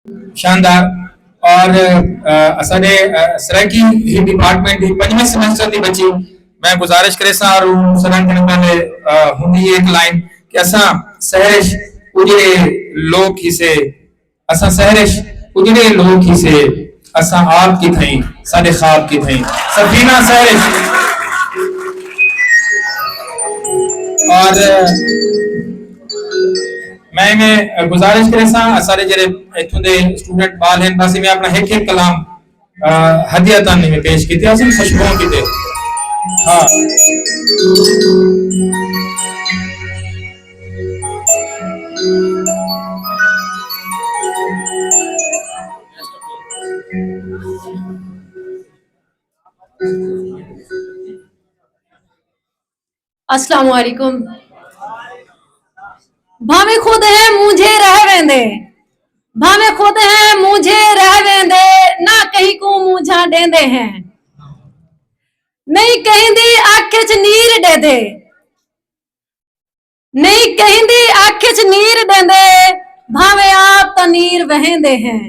शानदार। और असांजे सराइकी ही डिपार्टमेंट ही 5वें सेमेस्टर की बच्ची मैं गुजारिश करे सा और सराहना करने वाले हुंदी एक लाइन कि असा सहरिश उजड़े लोक ही से असा सहरिश उजड़े लोक ही से असा आप की थई साडे ख्वाब की थई सफीना सहरिश। और मैं गुजारिश करे सा असारे जरे इथों दे स्टूडेंट बाल हैं पासे में अपना एक एक कलाम हदियतन में पेश कीते असन खुशबुओं कीते। हाँ अस्सलाम वालेकुम। भावे खुद है मुझे रह वेंदे, भावे खुद है मुझे रह वेंदे, ना कहीं को मुझा देंदे हैं, नहीं कहिंदी आखे च नीर दे दे, नहीं कहिंदी आखे च नीर देंदे, भावे आप तो नीर वहेंदे हैं।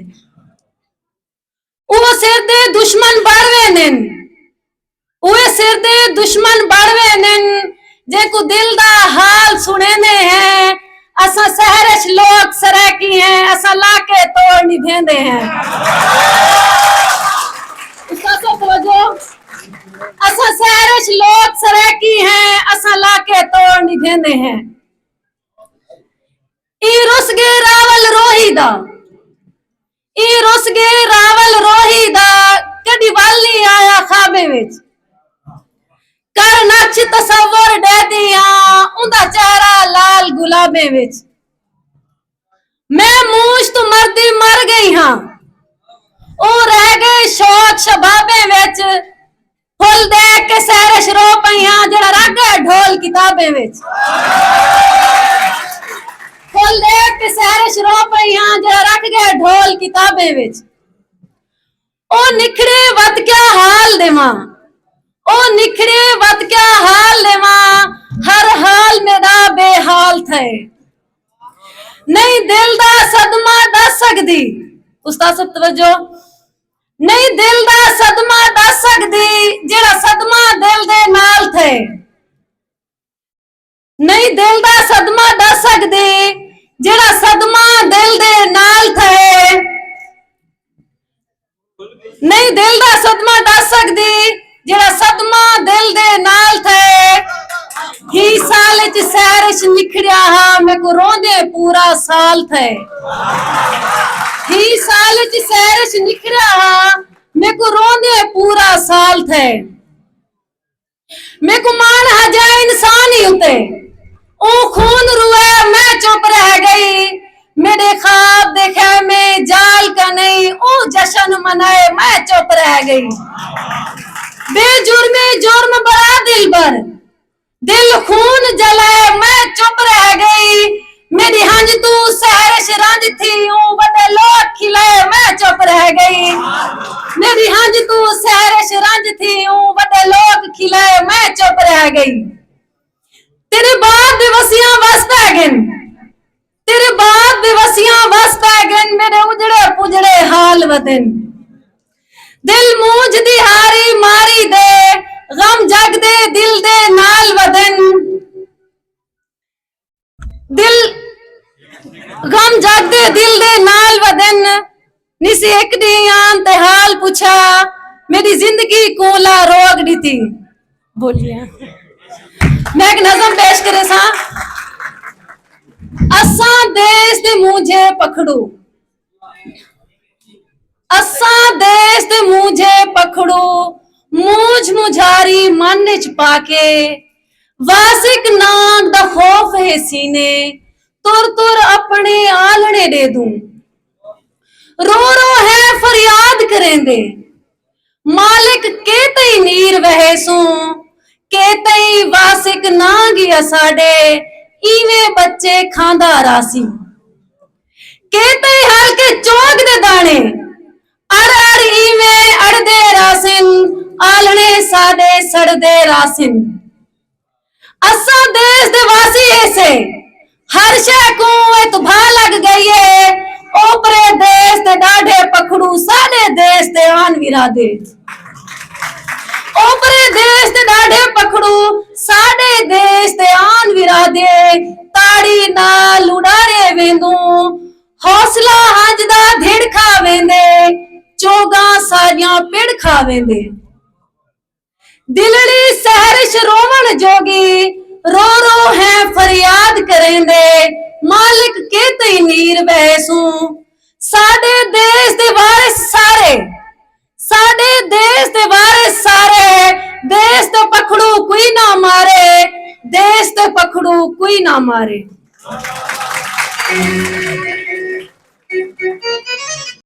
वो सिर दे दुश्मन बढ़वे निन, वो सिर दे दुश्मन बढ़वे निन, जेको दिल दा हाल सुनेंदे हैं, असा सहरश लोग सराकी हैं, असा लाके तोड़ निभेंदे हैं। असा सहरश लोग सराकी हैं, असा लाके तोड़ निभेंदे हैं। ई रुसगे रावल रोहीदा, ई रुसगे रावल रोहीदा, कदी वाली आया खाबे विच, कर नक्श तसव्वुर दे दिया, उंदा चेहरा लाल गुलाबे विच। मैं मूछ तो मरदी मर गई हाँ, ओ रह गए शौक शबाबे विच, फुल देख के सहरश रो पईयां, जेड़ा रख गए ढोल किताबे विच। फुल देख के सहरश रो पईयां, जेड़ा रख गए ढोल किताबे विच। ओ निखड़े वत क्या हाल देवा, ओ निखड़े वत क्या हाल देवा, हर हाल मेरा बेहाल थे, नहीं दिल दा सदमा दस सकदी। उस्ताद सब तवज्जो, नहीं दिल दा सदमा दस सकदी, जेड़ा सदमा दिल दे नाल थे, नहीं दिल दा सदमा दस सकदी, जेड़ा सदमा दिल दे नाल थे, नहीं दिल दा सदमा दस सकदी, जेड़ा सदमा दिल दे नाल थे। ही साल च सहरश निखड़िया हा, मैं को रोंदे पूरा साल थे। ही साल च सहरश निखड़िया हा, मैं को रोंदे पूरा साल थे। मैं को मान हजा इंसान ही उते, ओ खून रुए मैं चुप रह गई, मेरे ख्वाब देखे मैं जाल का नहीं, ओ जश्न मनाए मैं चुप रह गई। बेजुर्मे जुर्म बड़ा दिल भर, दिल खून जलाए मैं चुप रह गई, मेरी हंज तू सहरश रंज थी, बड़े लोग खिलाए मैं चुप रह गई। मेरी हंज तू सहरश रंज थी, बड़े लोग खिलाए मैं चुप रह गई। तेरे बाद बेवसियां बस पैगन, तेरे बाद बेवसियां बस पैगन, मेरे उजड़े पुजड़े हाल वतन। दिल मूंझ दी हारी मारी दे, गम जग दे दिल दे नाल वदन, दिल गम जग दे दिल दे नाल वदन। निसी एक दी आन ते हाल पूछा, मेरी जिंदगी कोला रोग दी थी। बोलिए मैं एक नज़म पेश करे सा। असा देश दे मुझे पकड़ू, असा देश दे मुझे पकड़ू, मूझ मुझारी मन च पाके, वासिक नाग दा खौफ है सीने, तुर तुर अपने आलने दे दूं। रो रो है फरियाद करेंदे, मालिक के तई नीर वहे सू, के तई वासिक नाग या साडे, इवे बच्चे खांदा रासी। के तई हल्के चौक दे दाने, अड़ अड़ इवे अड़दे रासिन, आलने सादे सड़दे रासिन। असा देश दे वासी ऐसे, हर शय को तुभा लग गई है, ओपरे देश दे ते डाढे पखड़ू साडे देश ते आन विरादे ओपरे देश ते डाढे पखड़ू साडे देश ते आन विरादे ताड़ी नाल उड़ारे वेंदू हौसला हंजदा धिड़ खा वेंदे चोगा सारियां पिड़ खा वेंदे दिलड़ी सहरिश रोवण जोगी रो रो है फरियाद करेंदे मालिक के तई नीर बहसू साडे देश दे वारिस सारे साडे देश दे वारिस सारे देश ते पखड़ू कोई ना मारे देश ते पखड़ू कोई ना मारे